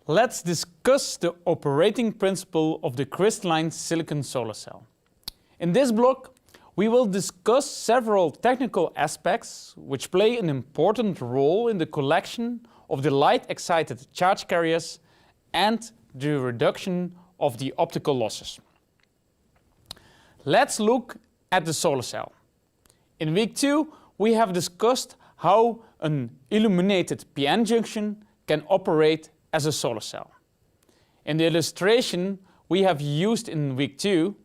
Let's discuss the operating principle of the crystalline silicon solar cell. In this block, we will discuss several technical aspects which play an important role in the collection of the light-excited charge carriers and the reduction of the optical losses. Let's look at the solar cell. In week 2, we have discussed how an illuminated p-n junction can operate as a solar cell. In the illustration we have used in week 2,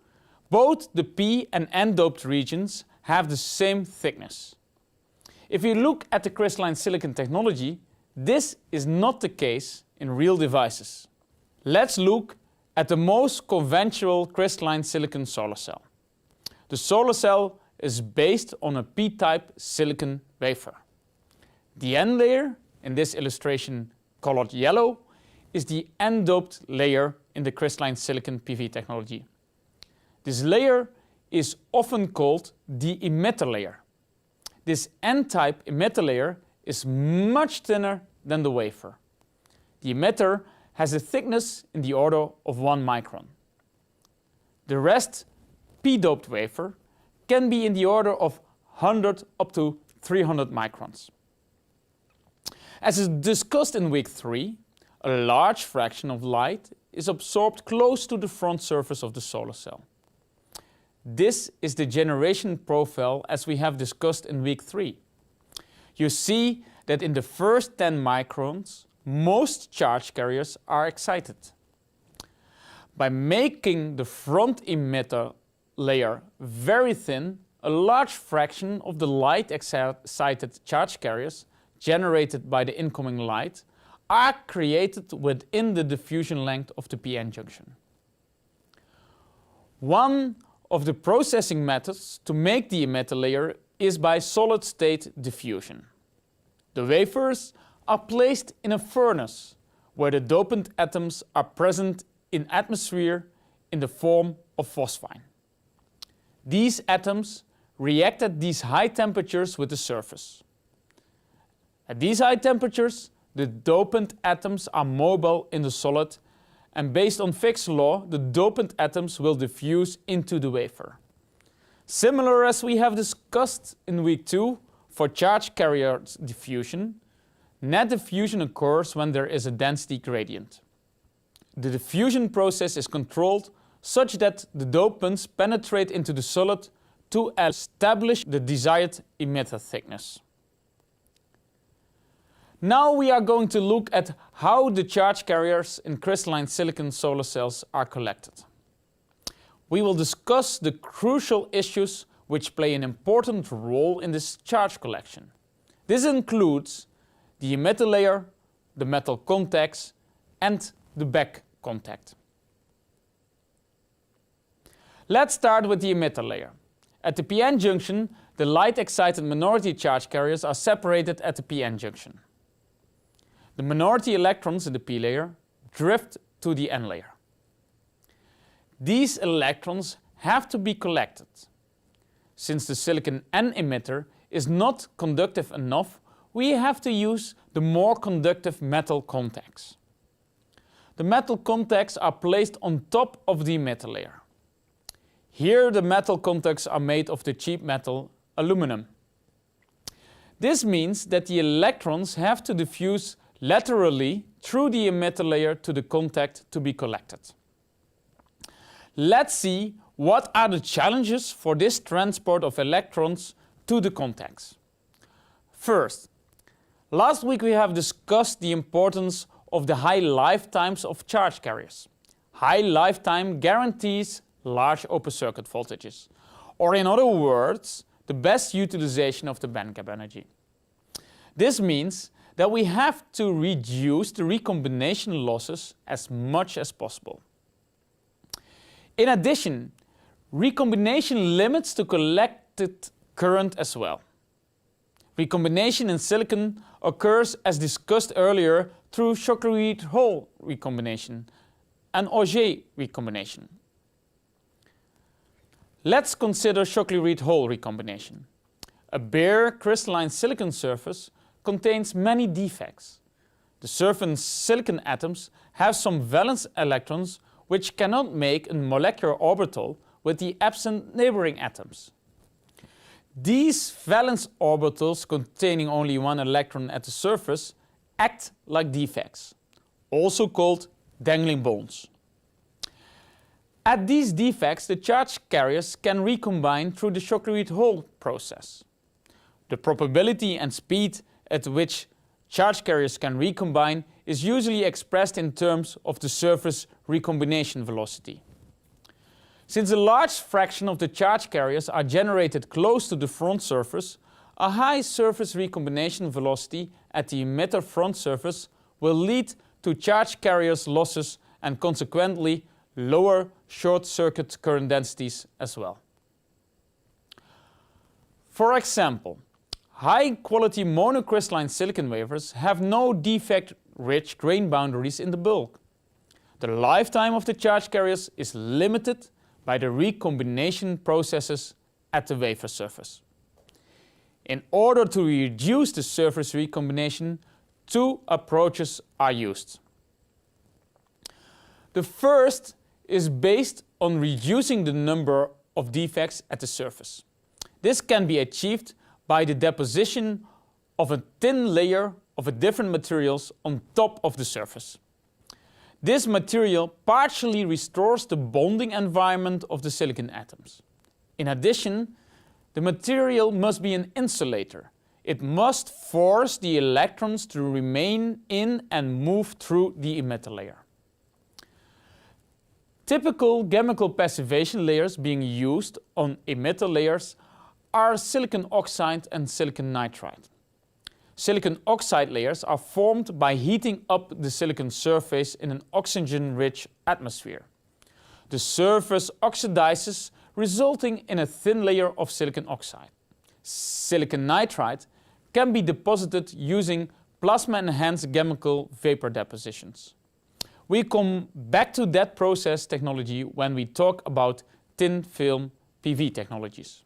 both the p and n doped regions have the same thickness. If you look at the crystalline silicon technology, this is not the case in real devices. Let's look at the most conventional crystalline silicon solar cell. The solar cell is based on a p-type silicon wafer. The n layer, in this illustration colored yellow, is the n-doped layer in the crystalline silicon PV technology. This layer is often called the emitter layer. This n-type emitter layer is much thinner than the wafer. The emitter has a thickness in the order of 1 micron. The rest p-doped wafer can be in the order of 100 up to 300 microns. As is discussed in week 3, a large fraction of light is absorbed close to the front surface of the solar cell. This is the generation profile as we have discussed in week 3. You see that in the first 10 microns, most charge carriers are excited. By making the front emitter layer very thin, a large fraction of the light-excited charge carriers generated by the incoming light are created within the diffusion length of the p-n junction. One of the processing methods to make the emitter layer is by solid-state diffusion. The wafers are placed in a furnace where the dopant atoms are present in atmosphere in the form of phosphine. These atoms react at these high temperatures with the surface. At these high temperatures, the dopant atoms are mobile in the solid, and based on Fick's law, the dopant atoms will diffuse into the wafer. Similar as we have discussed in week 2 for charge carrier diffusion, net diffusion occurs when there is a density gradient. The diffusion process is controlled such that the dopants penetrate into the solid to establish the desired emitter thickness. Now we are going to look at how the charge carriers in crystalline silicon solar cells are collected. We will discuss the crucial issues which play an important role in this charge collection. This includes the emitter layer, the metal contacts, and the back contact. Let's start with the emitter layer. At the p-n junction, the light-excited minority charge carriers are separated at the p-n junction. The minority electrons in the p layer drift to the n layer. These electrons have to be collected. Since the silicon n emitter is not conductive enough, we have to use the more conductive metal contacts. The metal contacts are placed on top of the emitter layer. Here the metal contacts are made of the cheap metal aluminum. This means that the electrons have to diffuse laterally through the emitter layer to the contact to be collected. Let's see what are the challenges for this transport of electrons to the contacts. First, last week we have discussed the importance of the high lifetimes of charge carriers. High lifetime guarantees large open circuit voltages, or in other words, the best utilization of the bandgap energy. This means that we have to reduce the recombination losses as much as possible. In addition, recombination limits the collected current as well. Recombination in silicon occurs as discussed earlier through Shockley-Reed-Hall recombination and Auger recombination. Let's consider Shockley-Reed-Hall recombination. A bare crystalline silicon surface contains many defects. The surface silicon atoms have some valence electrons which cannot make a molecular orbital with the absent neighboring atoms. These valence orbitals containing only one electron at the surface act like defects, also called dangling bonds. At these defects, the charge carriers can recombine through the shotcrete Hall process. The probability and speed at which charge carriers can recombine is usually expressed in terms of the surface recombination velocity. Since a large fraction of the charge carriers are generated close to the front surface, a high surface recombination velocity at the emitter front surface will lead to charge carriers losses and consequently lower short-circuit current densities as well. For example, high-quality monocrystalline silicon wafers have no defect-rich grain boundaries in the bulk. The lifetime of the charge carriers is limited by the recombination processes at the wafer surface. In order to reduce the surface recombination, two approaches are used. The first is based on reducing the number of defects at the surface. This can be achieved by the deposition of a thin layer of different materials on top of the surface. This material partially restores the bonding environment of the silicon atoms. In addition, the material must be an insulator. It must force the electrons to remain in and move through the emitter layer. Typical chemical passivation layers being used on emitter layers are silicon oxide and silicon nitride. Silicon oxide layers are formed by heating up the silicon surface in an oxygen-rich atmosphere. The surface oxidizes, resulting in a thin layer of silicon oxide. Silicon nitride can be deposited using plasma-enhanced chemical vapor depositions. We come back to that process technology when we talk about thin film PV technologies.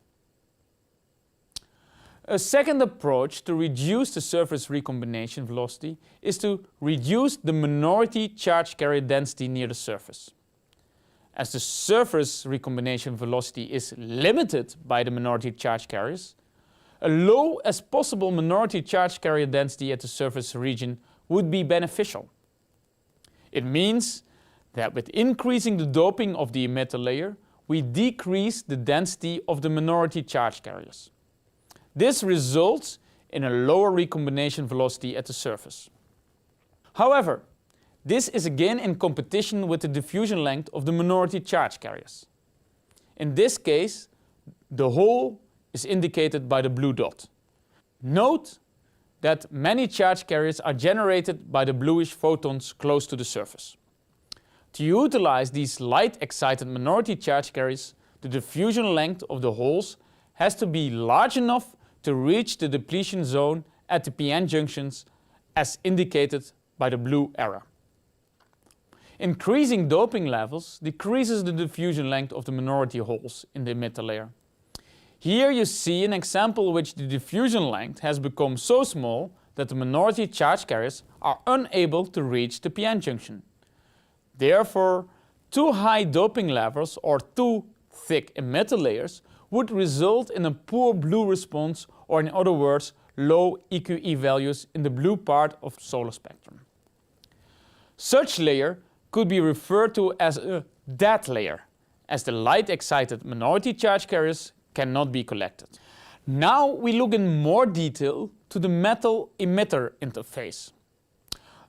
A second approach to reduce the surface recombination velocity is to reduce the minority charge carrier density near the surface. As the surface recombination velocity is limited by the minority charge carriers, a low as possible minority charge carrier density at the surface region would be beneficial. It means that with increasing the doping of the emitter layer, we decrease the density of the minority charge carriers. This results in a lower recombination velocity at the surface. However, this is again in competition with the diffusion length of the minority charge carriers. In this case, the hole is indicated by the blue dot. Note that many charge carriers are generated by the bluish photons close to the surface. To utilize these light-excited minority charge carriers, the diffusion length of the holes has to be large enough to reach the depletion zone at the p-n junctions as indicated by the blue arrow. Increasing doping levels decreases the diffusion length of the minority holes in the emitter layer. Here you see an example in which the diffusion length has become so small that the minority charge carriers are unable to reach the p-n junction. Therefore, too high doping levels or too thick emitter layers would result in a poor blue response, or in other words, low EQE values in the blue part of the solar spectrum. Such layer could be referred to as a dead layer, as the light-excited minority charge carriers cannot be collected. Now we look in more detail to the metal-emitter interface.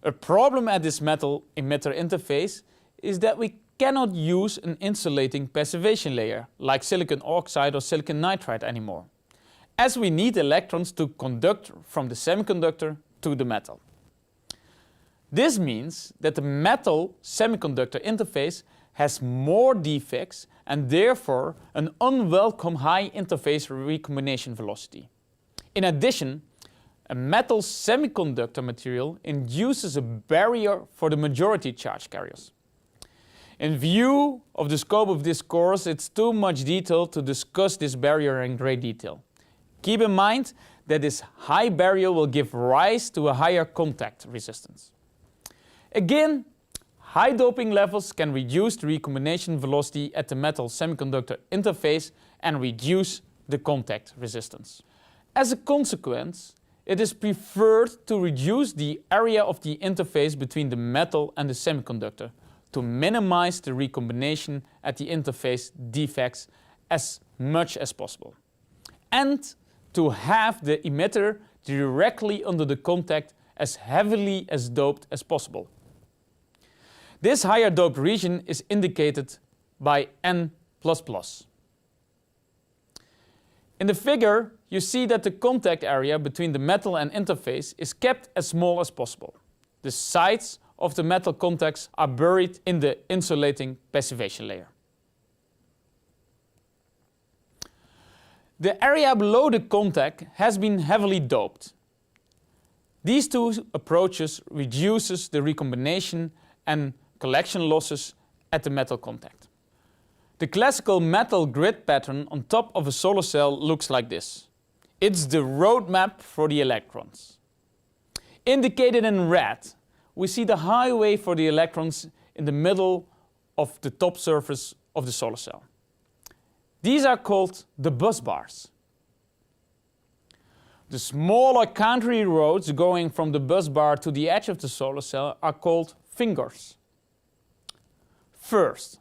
A problem at this metal-emitter interface is that we cannot use an insulating passivation layer like silicon oxide or silicon nitride anymore, as we need electrons to conduct from the semiconductor to the metal. This means that the metal-semiconductor interface has more defects and therefore an unwelcome high interface recombination velocity. In addition, a metal semiconductor material induces a barrier for the majority charge carriers. In view of the scope of this course, it's too much detail to discuss this barrier in great detail. Keep in mind that this high barrier will give rise to a higher contact resistance. Again, high doping levels can reduce the recombination velocity at the metal semiconductor interface and reduce the contact resistance. As a consequence, it is preferred to reduce the area of the interface between the metal and the semiconductor to minimize the recombination at the interface defects as much as possible, and to have the emitter directly under the contact as heavily as doped as possible. This higher doped region is indicated by N++. In the figure, you see that the contact area between the metal and interface is kept as small as possible. The sides of the metal contacts are buried in the insulating passivation layer. The area below the contact has been heavily doped. These two approaches reduces the recombination and collection losses at the metal contact. The classical metal grid pattern on top of a solar cell looks like this. It's the roadmap for the electrons. Indicated in red, we see the highway for the electrons in the middle of the top surface of the solar cell. These are called the busbars. The smaller country roads going from the busbar to the edge of the solar cell are called fingers. First,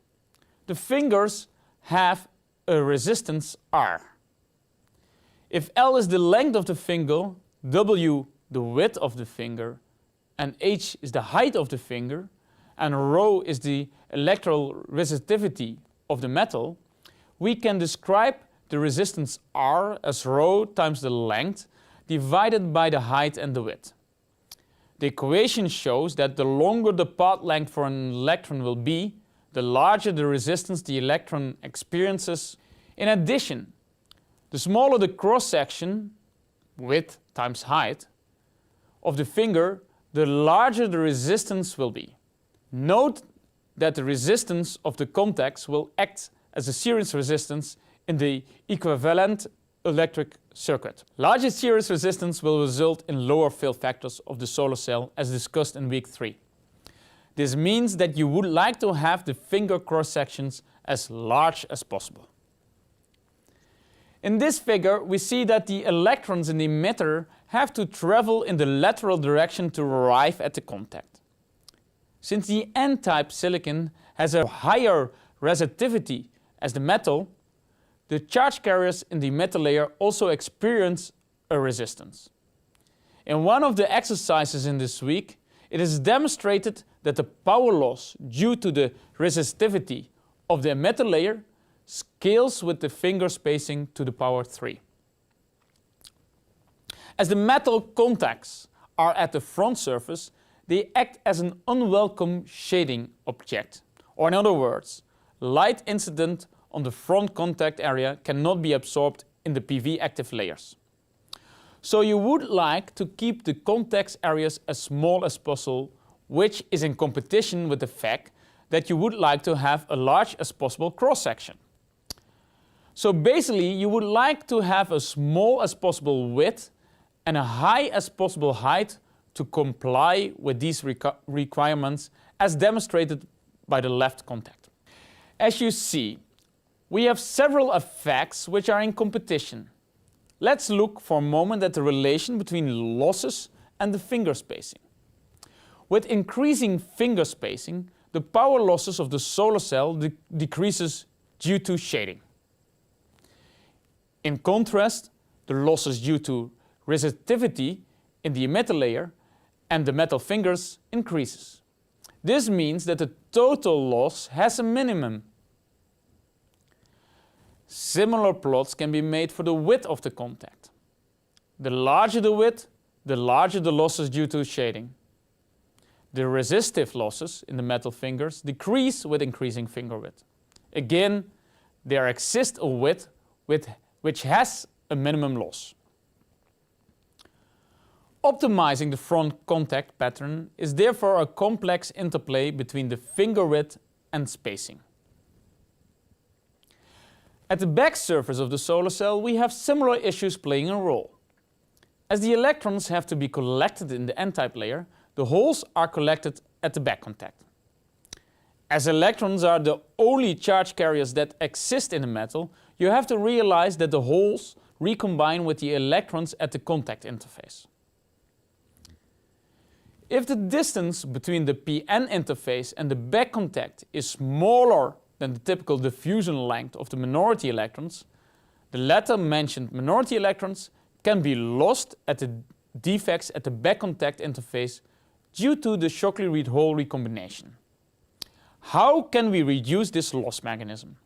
the fingers have a resistance R. If L is the length of the finger, W the width of the finger, and H is the height of the finger, and ρ is the electrical resistivity of the metal, we can describe the resistance R as ρ times the length divided by the height and the width. The equation shows that the longer the path length for an electron will be, the larger the resistance the electron experiences. In addition, the smaller the cross-section, width times height, of the finger, the larger the resistance will be. Note that the resistance of the contacts will act as a series resistance in the equivalent electric circuit. Larger series resistance will result in lower fill factors of the solar cell as discussed in week 3. This means that you would like to have the finger cross-sections as large as possible. In this figure, we see that the electrons in the emitter have to travel in the lateral direction to arrive at the contact. Since the N-type silicon has a higher resistivity as the metal, the charge carriers in the metal layer also experience a resistance. In one of the exercises in this week, it is demonstrated that the power loss due to the resistivity of the emitter layer scales with the finger spacing to the power 3. As the metal contacts are at the front surface, they act as an unwelcome shading object. Or in other words, light incident on the front contact area cannot be absorbed in the PV active layers. So you would like to keep the contact areas as small as possible, which is in competition with the fact that you would like to have a large as possible cross-section. So basically you would like to have a small as possible width and a high as possible height to comply with these requirements as demonstrated by the left contact. As you see, we have several effects which are in competition. Let's look for a moment at the relation between losses and the finger spacing. With increasing finger spacing, the power losses of the solar cell decreases due to shading. In contrast, the losses due to resistivity in the emitter layer and the metal fingers increases. This means that the total loss has a minimum. Similar plots can be made for the width of the contact. The larger the width, the larger the losses due to shading. The resistive losses in the metal fingers decrease with increasing finger width. Again, there exists a width which has a minimum loss. Optimizing the front contact pattern is therefore a complex interplay between the finger width and spacing. At the back surface of the solar cell, we have similar issues playing a role. As the electrons have to be collected in the N-type layer, the holes are collected at the back contact. As electrons are the only charge carriers that exist in a metal, you have to realize that the holes recombine with the electrons at the contact interface. If the distance between the PN interface and the back contact is smaller than the typical diffusion length of the minority electrons, the latter mentioned minority electrons can be lost at the defects at the back contact interface due to the Shockley-Reed hole recombination. How can we reduce this loss mechanism?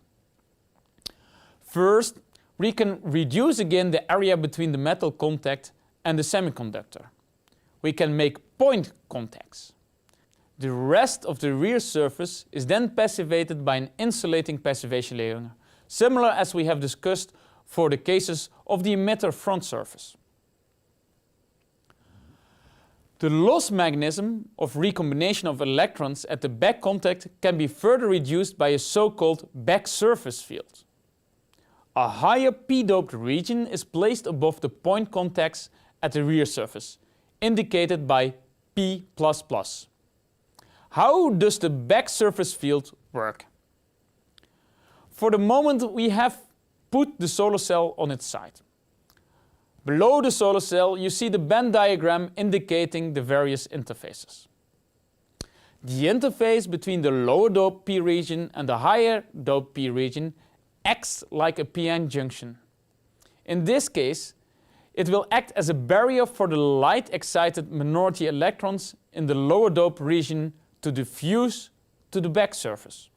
First, we can reduce again the area between the metal contact and the semiconductor. We can make point contacts. The rest of the rear surface is then passivated by an insulating passivation layer, similar as we have discussed for the cases of the emitter front surface. The loss mechanism of recombination of electrons at the back contact can be further reduced by a so-called back surface field. A higher p-doped region is placed above the point contacts at the rear surface, indicated by P++. How does the back surface field work? For the moment we have put the solar cell on its side. Below the solar cell you see the Venn diagram indicating the various interfaces. The interface between the lower doped P region and the higher doped P region acts like a PN junction. In this case, it will act as a barrier for the light-excited minority electrons in the lower doped region to diffuse to the back surface.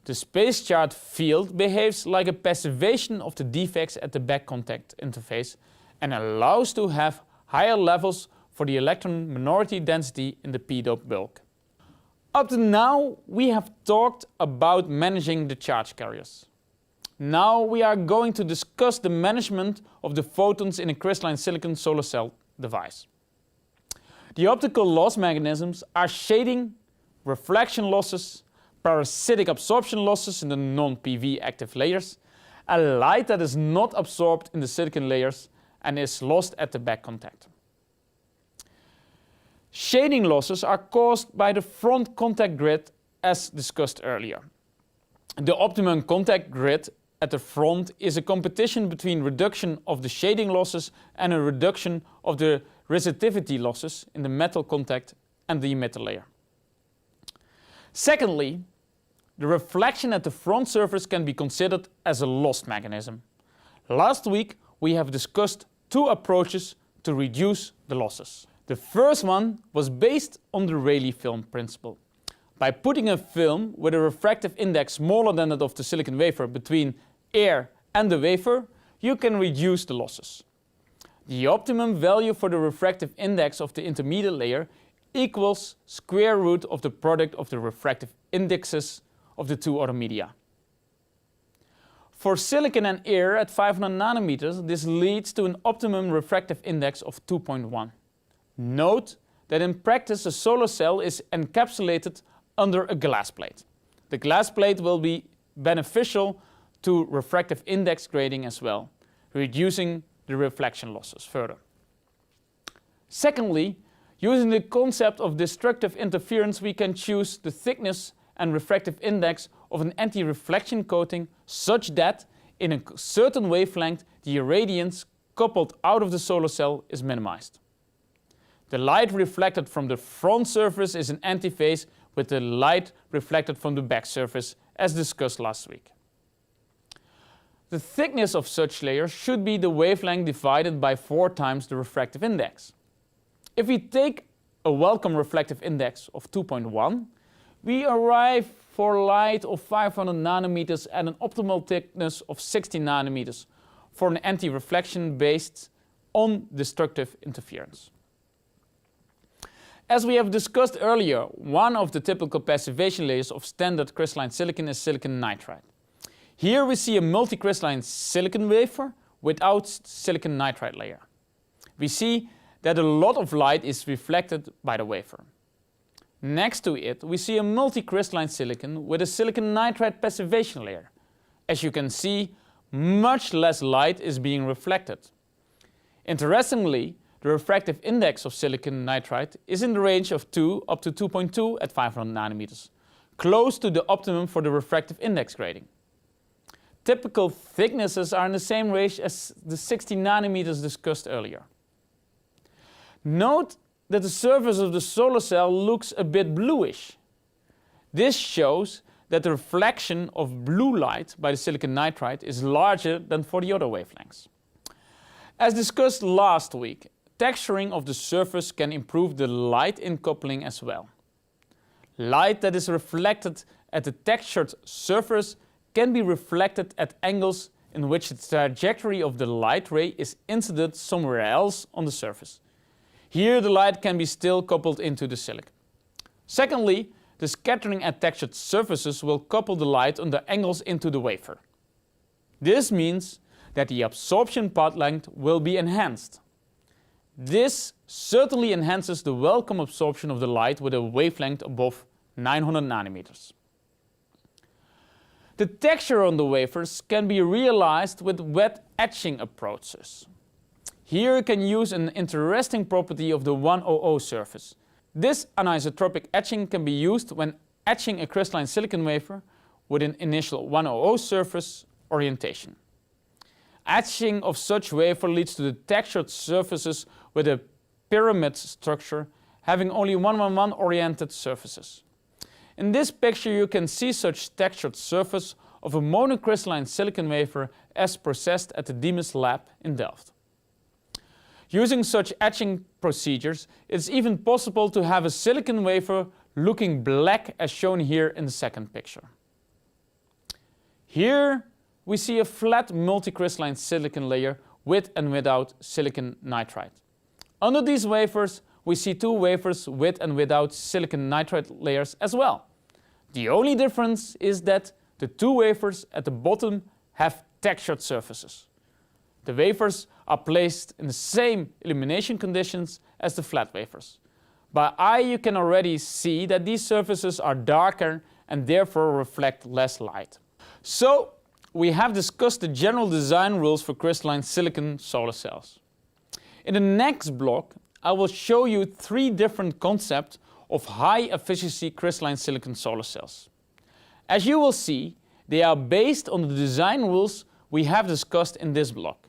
The space-charged field behaves like a passivation of the defects at the back contact interface and allows to have higher levels for the electron minority density in the p-doped bulk. Up to now we have talked about managing the charge carriers. Now we are going to discuss the management of the photons in a crystalline silicon solar cell device. The optical loss mechanisms are shading, reflection losses, parasitic absorption losses in the non-PV active layers, a light that is not absorbed in the silicon layers and is lost at the back contact. Shading losses are caused by the front contact grid as discussed earlier. The optimum contact grid at the front is a competition between reduction of the shading losses and a reduction of the resistivity losses in the metal contact and the emitter layer. Secondly, the reflection at the front surface can be considered as a loss mechanism. Last week we have discussed two approaches to reduce the losses. The first one was based on the Rayleigh film principle. By putting a film with a refractive index smaller than that of the silicon wafer between air and the wafer, you can reduce the losses. The optimum value for the refractive index of the intermediate layer equals square root of the product of the refractive indexes of the two other media. For silicon and air at 500 nanometers, this leads to an optimum refractive index of 2.1. Note that in practice a solar cell is encapsulated under a glass plate. The glass plate will be beneficial to refractive index grading as well, reducing the reflection losses further. Secondly, using the concept of destructive interference, we can choose the thickness and refractive index of an anti-reflection coating such that in a certain wavelength the irradiance coupled out of the solar cell is minimized. The light reflected from the front surface is in antiphase with the light reflected from the back surface as discussed last week. The thickness of such layers should be the wavelength divided by 4 times the refractive index. If we take a welcome reflective index of 2.1, we arrive for light of 500 nanometers at an optimal thickness of 60 nanometers for an anti-reflection based on destructive interference. As we have discussed earlier, one of the typical passivation layers of standard crystalline silicon is silicon nitride. Here we see a multicrystalline silicon wafer without silicon nitride layer. We see that a lot of light is reflected by the wafer. Next to it we see a multicrystalline silicon with a silicon nitride passivation layer. As you can see, much less light is being reflected. Interestingly, the refractive index of silicon nitride is in the range of 2 up to 2.2 at 500 nanometers, close to the optimum for the refractive index grading. Typical thicknesses are in the same range as the 60 nanometers discussed earlier. Note that the surface of the solar cell looks a bit bluish. This shows that the reflection of blue light by the silicon nitride is larger than for the other wavelengths. As discussed last week, texturing of the surface can improve the light incoupling as well. Light that is reflected at the textured surface can be reflected at angles in which the trajectory of the light ray is incident somewhere else on the surface. Here the light can be still coupled into the silicon. Secondly, the scattering at textured surfaces will couple the light on the angles into the wafer. This means that the absorption path length will be enhanced. This certainly enhances the welcome absorption of the light with a wavelength above 900 nanometers. The texture on the wafers can be realized with wet etching approaches. Here you can use an interesting property of the 100 surface. This anisotropic etching can be used when etching a crystalline silicon wafer with an initial 100 surface orientation. Etching of such wafer leads to the textured surfaces with a pyramid structure having only 111 oriented surfaces. In this picture you can see such textured surface of a monocrystalline silicon wafer as processed at the Demus lab in Delft. Using such etching procedures, it's even possible to have a silicon wafer looking black as shown here in the second picture. Here we see a flat multicrystalline silicon layer with and without silicon nitride. Under these wafers we see two wafers with and without silicon nitride layers as well. The only difference is that the two wafers at the bottom have textured surfaces. The wafers are placed in the same illumination conditions as the flat wafers. By eye you can already see that these surfaces are darker and therefore reflect less light. So we have discussed the general design rules for crystalline silicon solar cells. In the next block I will show you three different concepts of high efficiency crystalline silicon solar cells. As you will see, they are based on the design rules we have discussed in this block.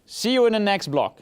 See you in the next block.